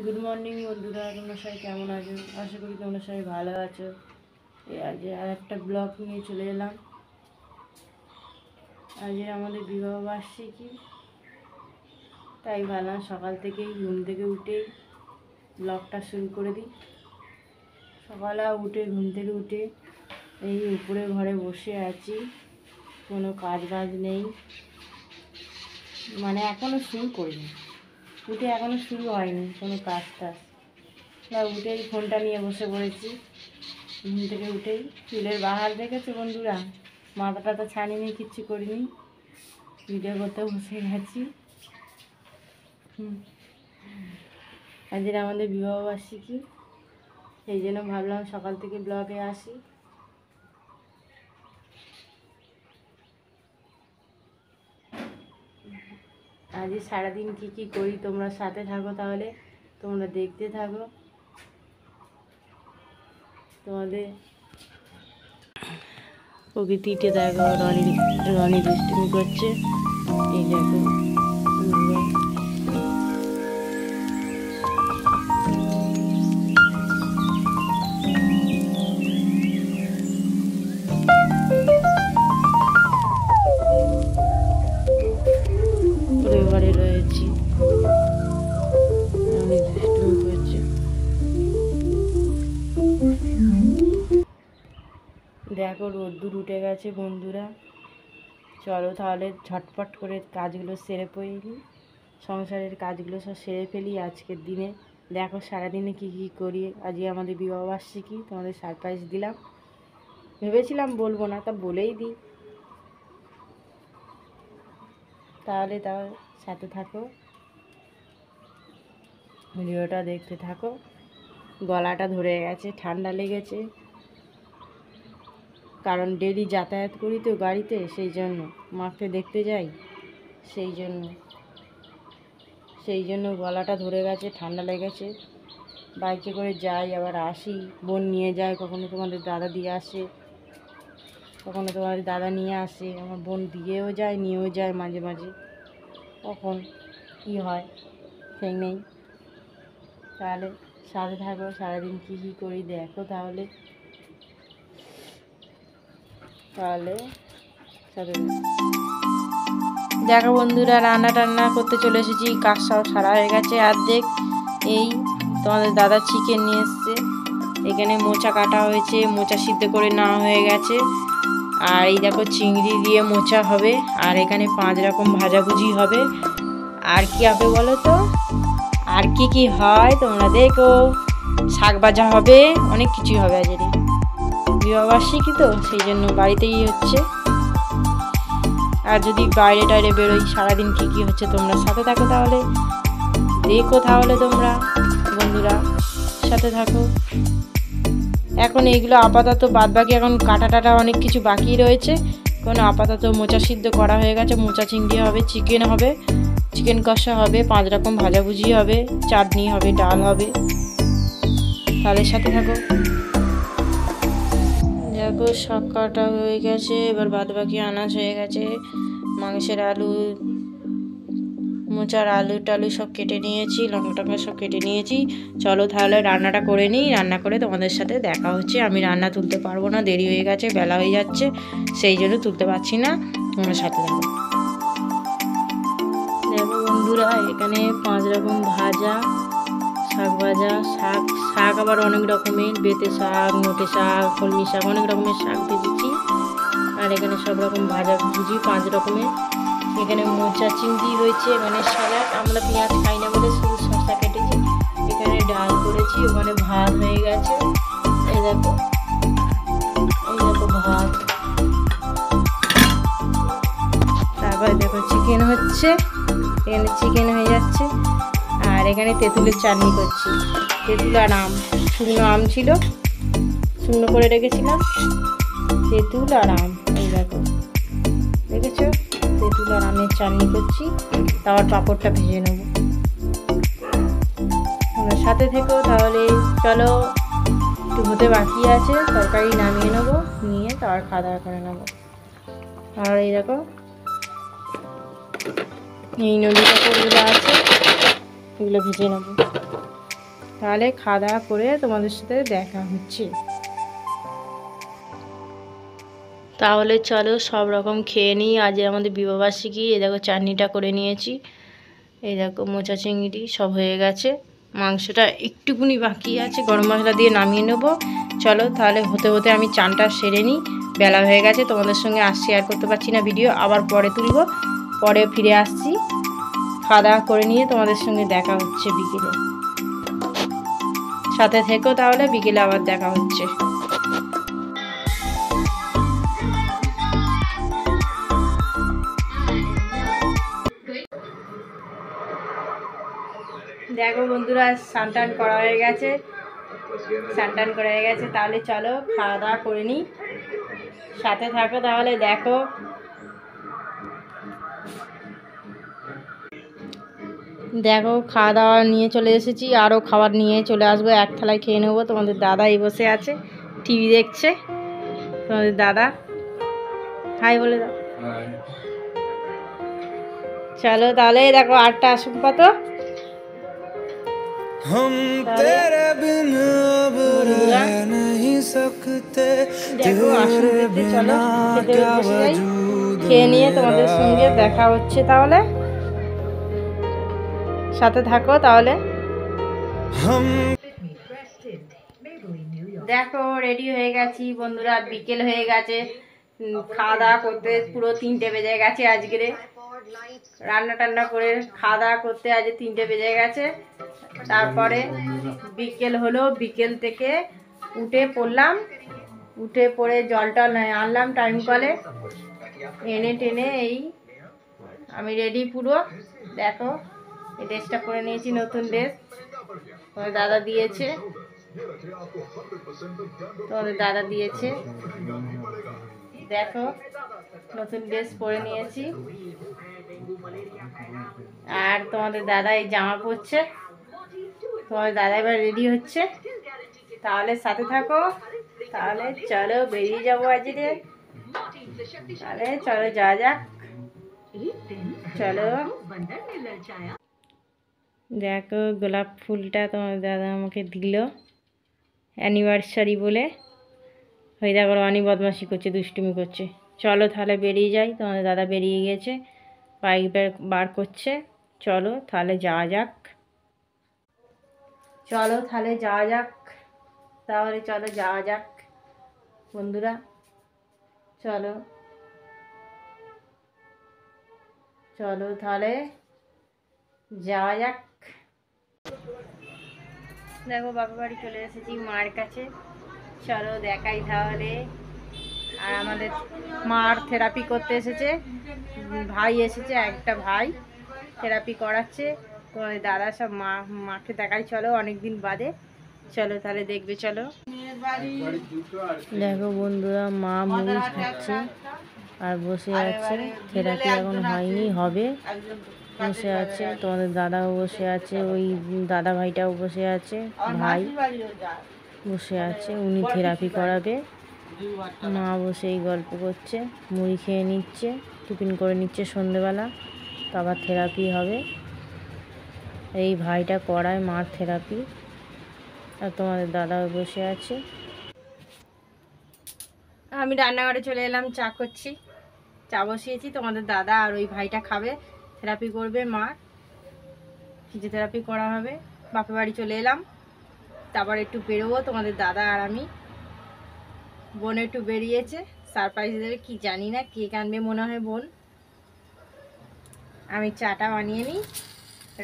Good morning বন্ধুরা, তোমরা সবাই কেমন আছো? আশা করি তোমরা সবাই ভালো আছো। আজ আর একটা ব্লগ নিয়ে চলে এলাম। আজ আমাদের বিবাহ বার্ষিকী, তাই ভাবলাম সকাল থেকেই ঘুম থেকে উঠেই ব্লগটা শুরু করে দিই। সকালে ঘুম থেকে উঠে এই উপরে ঘরে বসে আছি, কোনো কাজ বাজ নেই, মানে এখনও শুরু করিনি, উঠে এখনও শুরু হয়নি কোনো কাজ টাজ। না, উঠেই ফোনটা নিয়ে বসে পড়েছি। ঘুম থেকে উঠেই চুলের বাহার দেখেছো বন্ধুরা, মাথাটা তো ছানিনি, কিচ্ছু করিনি, ভিডিও করতে বসে গেছি। আজকে আমাদের বিবাহবার্ষিকী, সেই জন্য ভাবলাম সকাল থেকে ব্লগে আসি। আজ সারাদিন কী কী করি তোমরা সাথে থাকো, তাহলে তোমরা দেখতে থাকো। তোমাদের প্রকৃতিটা দেখো, রনি দুষ্টুমি করছে, এই দেখো। ঘরে রয়েছি, রনি দুষ্টুমি করছে। দেখো রোদ্দুর উঠে গেছে বন্ধুরা। চলো তাহলে ঝটপট করে কাজগুলো সেরে ফেলি, সংসারের কাজগুলো সব সেরে ফেলি আজকের দিনে। দেখো সারাদিনে কী কী করি। আজকে আমাদের বিবাহবার্ষিকী, তোমাদের সারপ্রাইজ দিলাম, ভেবেছিলাম বলবো না, তা বলেই দিই। তাহলে সাথে থাকো, ভিডিওটা দেখতে থাকো। গলাটা ধরে গেছে, ঠান্ডা লেগেছে, কারণ ডেলি যাতায়াত করি তো গাড়িতে, সেই জন্য মাকে দেখতে যাই, সেই জন্য গলাটা ধরে গেছে, ঠান্ডা লেগেছে। বাইকে করে যাই আবার আসি, বোন নিয়ে যায়, কখনো তোমাদের দাদা দিয়ে আসে, কখনো তোমাদের দাদা নিয়ে আসে, আমার বোন দিয়েও যায় নিয়েও যায় মাঝে মাঝে, কখন কী হয় সেই নেই। তাহলে সাথে থাকো, সারাদিন কী কী করি দেখো। তাহলে সাথে দেখো বন্ধুরা, রান্না টান্না করতে চলে এসেছি, কাজ সব সারা হয়ে গেছে অর্ধেক। এই তোমাদের দাদা চিকেন নিয়ে এসছে, এখানে মোচা কাটা হয়েছে, মোচা সিদ্ধ করে নেওয়া হয়ে গেছে। আর এই দেখো চিংড়ি দিয়ে মোচা হবে, আর এখানে 5 রকম ভাজাভুজি হবে। আর কি হবে বলো তো, আর কি কি হয় তোমরা দেখো। শাক ভাজা হবে, অনেক কিছুই হবে। আজ বিবাহবার্ষিকী তো, সেই জন্য বাড়িতেই হচ্ছে। আর যদি বাইরে টাইরে বেরোই, সারাদিন কী কী হচ্ছে তোমরা সাথে থাকো, তাহলে দেখো। তাহলে তোমরা বন্ধুরা সাথে থাকো। এখন এইগুলো আপাতত বাদ বাকি, এখন কাটা টাটা অনেক কিছু বাকি রয়েছে। কোনো আপাতত মোচা সিদ্ধ করা হয়ে গেছে, মোচা চিংড়ি হবে, চিকেন হবে, চিকেন কষা হবে, 5 রকম ভাজাভুজি হবে, চাটনি হবে, ডাল হবে। তাহলে সাথে থাকো। দেখো শাক কাটা হয়ে গেছে, এবার বাদ বাকি আনাজ হয়ে গেছে, মাংসের আলু, মোচার আলু টালু সব কেটে নিয়েছি, লঙ্কা টঙ্কা সব কেটে নিয়েছি। চলো তাহলে রান্নাটা করে নিই, রান্না করে তোমাদের সাথে দেখা হচ্ছে। আমি রান্না তুলতে পারবো না, দেরি হয়ে গেছে, বেলা হয়ে যাচ্ছে, সেই জন্য তুলতে পারছি না। তোমরা সাথে থাকো। দেখো বন্ধুরা, এখানে 5 রকম ভাজা, শাক ভাজা, শাক আবার অনেক রকমের, বেতে শাক, নোটে শাক, কলমি শাক, অনেক রকমের শাক ভেজেছি। আর এখানে সব রকম ভাজা ভুজি 5 রকমের। এখানে মোচা চিংড়ি হয়েছে, মানে স্যালাড, আমরা পেঁয়াজ খাই না বলে শুধু শসা কেটেছি। এখানে ডাল করেছি, ওখানে ভাত হয়ে গেছে, এই দেখো ভাত। তারপরে দেখো চিকেন হচ্ছে, এখানে চিকেন হয়ে যাচ্ছে। আর এখানে তেঁতুলের চাটনি করছি, তেঁতুল আর আম, শুকনো আম ছিল, শুকনো করে রেখেছিলাম, তেঁতুল আর আম। এই দেখো দেখেছো, তেঁতুল আর আমের চাটনি করছি, তারপর পাঁপড়টা ভেজে নেবো। সাথে থেকো তাহলে। চলো, একটু হতে বাকি আছে, তরকারি নামিয়ে নেবো, নিয়ে তারপর খাওয়া দাওয়া করে নেবো। আর এই দেখো এই নদী কাপড়গুলো আছে, এগুলো ভেজে নেবো। তাহলে খাওয়া দাওয়া করে তোমাদের সাথে দেখা হচ্ছে। তাহলে চলো সব রকম খেয়ে নিই। আজ আমাদের বিবাহবার্ষিকী। এই দেখো চাটনিটা করে নিয়েছি, এই দেখো মোচা চিংড়ি সব হয়ে গেছে, মাংসটা একটুকুনি বাকি আছে, গরম মশলা দিয়ে নামিয়ে নেবো। চলো তাহলে হতে হতে আমি চানটা সেরে নিই, বেলা হয়ে গেছে। তোমাদের সঙ্গে আর শেয়ার করতে পারছি না ভিডিও, আবার পরে তুলবো, পরে ফিরে আসছি। খাওয়া দাওয়া করে নিয়ে তোমাদের সঙ্গে দেখা হচ্ছে বিকেলে, সাথে থেকো তাহলে, বিকেলে আবার দেখা হচ্ছে। দেখো বন্ধুরা স্নান টান করা হয়ে গেছে, তাহলে চলো খাওয়া দাওয়া করে নিই, সাথে থাকো তাহলে। দেখো খাওয়া দাওয়া নিয়ে চলে এসেছি, আরও খাবার নিয়ে চলে আসবো, এক থালায় খেয়ে নেবো। তোমাদের দাদা এই বসে আছে, টিভি দেখছে। তোমাদের দাদা হাই বলে দাও। চলো তাহলে দেখো 8টা আসুক পাতো। हम तेरे बिन अब रह नहीं सकते, तेरे बिना क्या वजूद। খেয়ে নিয়ে তোমাদের সঙ্গে দেখা হচ্ছে, তাহলে সাথে থাকো তাহলে। দেখো রেডি হয়ে গেছি বন্ধুরা, বিকেল হয়ে গেছে, খাওয়া দাওয়া করতে পুরো 3টে বেজে গেছে। আজকে রান্না টান্না করে খাওয়া দাওয়া করতে আজ 3টে বেজে গেছে। তারপরে বিকেল হলো, বিকেল থেকে উঠে পড়লাম, উঠে পড়ে জলটা আনলাম টাইম কলে, এনে টেনে এই আমি রেডি পুরো। দেখো এই ড্রেসটা পরে নিয়েছি, নতুন ড্রেস তোমাদের দাদা দিয়েছে, দেখো নতুন ড্রেস পরে নিয়েছি। আর তোমাদের দাদা এই জামা পরছে, তোমাদের দাদা এবার রেডি হচ্ছে, তাহলে সাথে থাকো। তাহলে চলো বেরিয়ে যাবো আজকে, তাহলে চলো যাওয়া যাক। চলো দেখো গোলাপ ফুলটা তোমার দাদা আমাকে দিল অ্যানিভার্সারি বলে। ওই দেখো অনেক বদমাশি করছে, দুষ্টুমি করছে। চলো তাহলে বেরিয়ে যাই, তোমাদের দাদা বেরিয়ে গেছে, বাইক বার করছে। চলো তাহলে যাওয়া যাক, তাহলে চলো যাওয়া যাক বন্ধুরা। চলো তাহলে যাওয়া যাক। দেখো বাপা বাড়ি চলে এসেছি মার কাছে, চলো দেখাই তাহলে। আর আমাদের মার থেরাপি করতে এসেছে, ভাই এসেছে, একটা ভাই থেরাপি করাচ্ছে। তোমাদের দাদা সব মাকে দেখাই, চলো অনেকদিন বাদে। চলো তাহলে দেখবে, চলো। দেখো বন্ধুরা মা মুড়ি খাচ্ছে আর বসে আছে, থেরাপি এখন হয়নি, হবে, বসে আছে। তোমাদের দাদাও বসে আছে, ওই দাদা ভাইটাও বসে আছে, ভাই বসে আছে, উনি থেরাপি করাবে। মা বসেই গল্প করছে, মুড়ি খেয়ে নিচ্ছে, টিফিন করে নিচ্ছে সন্ধেবেলা, তো আবার থেরাপি হবে। এই ভাইটা করায় মার থেরাপি, আর তোমাদের দাদাও বসে আছে। আমি রান্নাঘরে চলে এলাম, চা করছি, চা বসিয়েছি। তোমাদের দাদা আর ওই ভাইটা খাবে, থেরাপি করবে মার, ফিজিওথেরাপি করা হবে। বাপের বাড়ি চলে এলাম, তারপর একটু বেরোবো, তোমাদের দাদা আর আমি। বোন একটু বেরিয়েছে, সারপ্রাইজ দেবে কি জানি না, কেক আনবে মনে হয় বোন। আমি চাটা বানিয়ে নিই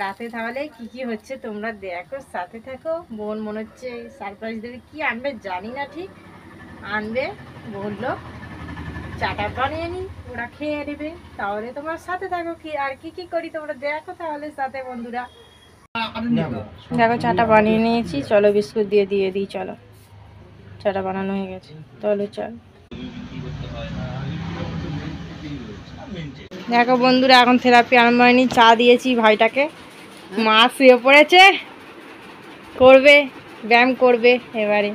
রাতে, তাহলে কি কি হচ্ছে তোমরা দেখো, সাথে থাকো। বোন মনে হচ্ছে সারপ্রাইজ দেবে, কি আনবে জানি না, ঠিক আনবে বললো। চাটা বানিয়ে নিই, ওরা খেয়ে নেবে, তাহলে তোমার সাথে থাকো। কি আর কি কি করি তোমরা দেখো তাহলে সাথে বন্ধুরা। দেখো চাটা বানিয়ে নিয়েছি, চলো বিস্কুট দিয়ে দিই। চলো চাটা বানানো হয়ে গেছে, তাহলে চল। দেখো বন্ধুরা এখন থেরাপি আরম্ভ হয়নি, চা দিয়েছি ভাইটাকে। মা শুয়ে পড়েছে, করবে ব্যায়াম করবে এবারে।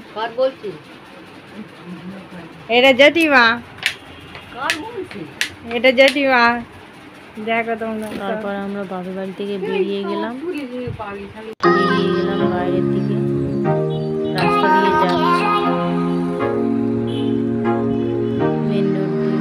এটা জেঠিমা, এটা জেঠিমা। দেখো তোমরা। তারপর আমরা বাপের বাড়ি থেকে বেরিয়ে গেলাম, বেরিয়ে গেলাম বাইরের দিকে, রাস্তা দিয়ে যাচ্ছি মেন রোড দিয়ে।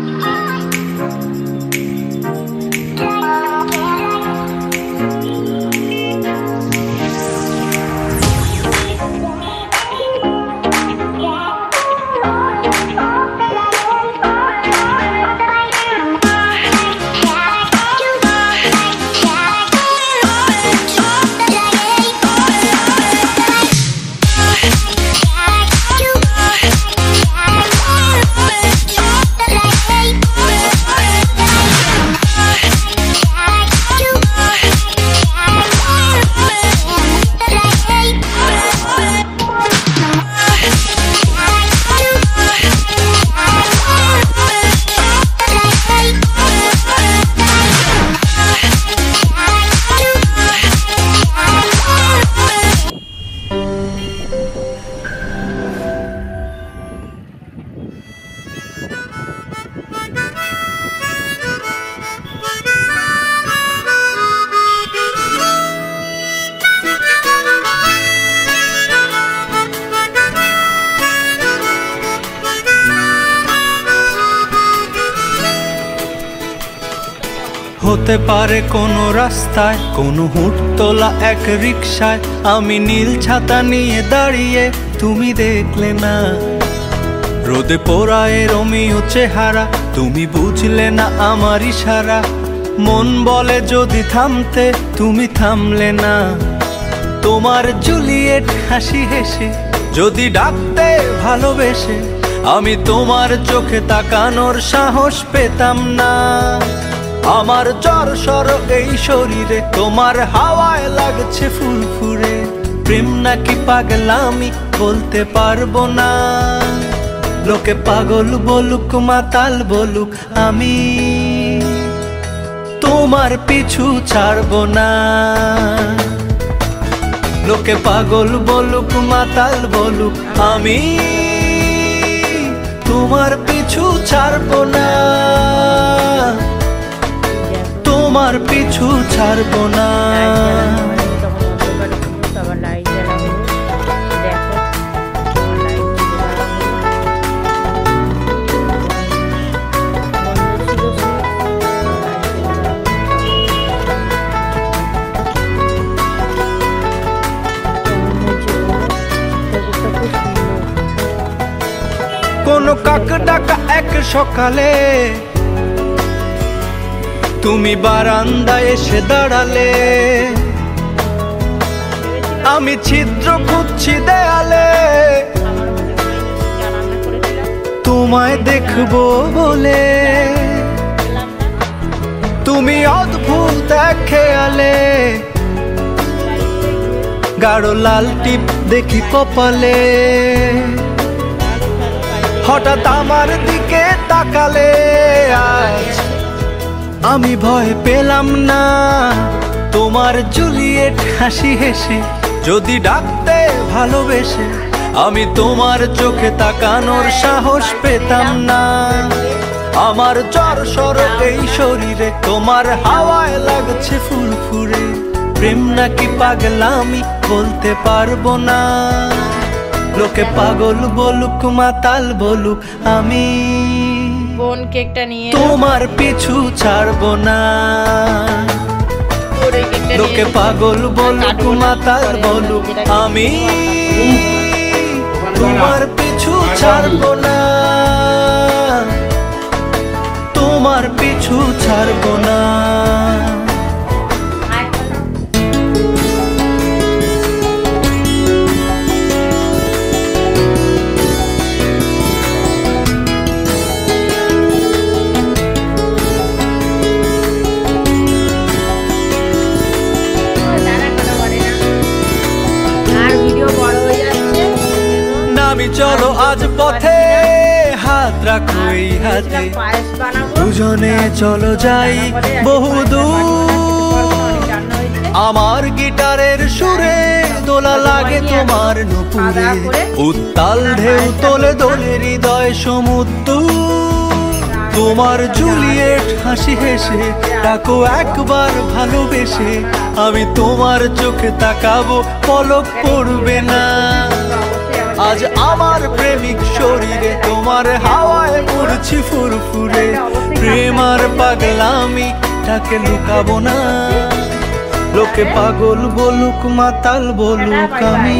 হতে পারে কোনো রাস্তায়, কোনো হুটতোলা এক রিকশায় আমি নীল ছাতা নিয়ে দাঁড়িয়ে, তুমি দেখলে না। রোদে পোড়ায় রোমিও চেহারা, তুমি বুঝলে না আমার ইশারা। মন বলে যদি থামতে, তুমি থামলে না। তোমার জুলিয়েট হাসি হেসে যদি ডাকতে ভালোবেসে, আমি তোমার চোখে তাকানোর সাহস পেতাম না। আমার জ্বর সর এই শরীরে, তোমার হাওয়ায় লাগছে ফুরফুরে। প্রেম নাকি পাগলামি বলতে পারবো না। লোকে পাগল বলুক মাতাল বলুক, আমি তোমার পিছু ছাড়বো না। লোকে পাগল বলুক মাতাল বলুক, আমি তোমার পিছু ছাড়বো না। তোমার পিছু ছাড়বো না। কোনো কাক ডাকা এক সকালে তুমি বারান্দায় এসে দাঁড়ালে। আমি ছিদ্র খুঁজছি দেয়ালে, তোমায় দেখবো বলে। তুমি অদ্ভুত এক খেয়ালে, গাঢ় লাল টিপ দেখি কপালে। হঠাৎ আমার দিকে তাকালে, আজ আমি ভয় পেলাম না। তোমার জুলিয়েট হাসি হেসে যদি ডাকতে ভালোবেসে, আমি তোমার চোখে তাকানোর সাহস পেতাম না। আমার জ্বর সর এই শরীরে, তোমার হাওয়ায় লাগছে ফুরফুরে। প্রেম নাকি পাগলামি বলতে পারবো না। লোকে পাগল বলুক মাতাল বলুক, আমি বোন কেকটা নিয়ে তোমার পিছু ছাড়বো না। লোকে পাগল বলুক মাতাল বলুক, আমি তোমার পিছু ছাড়বো না। তোমার পিছু ছাড়বো না। চলো আজ পথে, হাত রাখো এই হাতে, দুজনে চলো যাই বহুদূর। আমার গিটারের সুরে দোলা লাগে তোমার নুপুরে, উত্তাল ঢেউ তোলে দোলে হৃদয় সমুদ্র। তোমার জুলিয়েট হাসি হেসে তাকো একবার ভালোবেসে, আমি তোমার চোখে তাকাবো পলক পড়বে না। আজ আমার প্রেমিক শরীরে তোমার হাওয়ায় উড়ছি ফুরফুরে, প্রেম আর পাগলামি তাকে লুকাবো না। লোকে পাগল বলুক মাতাল বলুক, আমি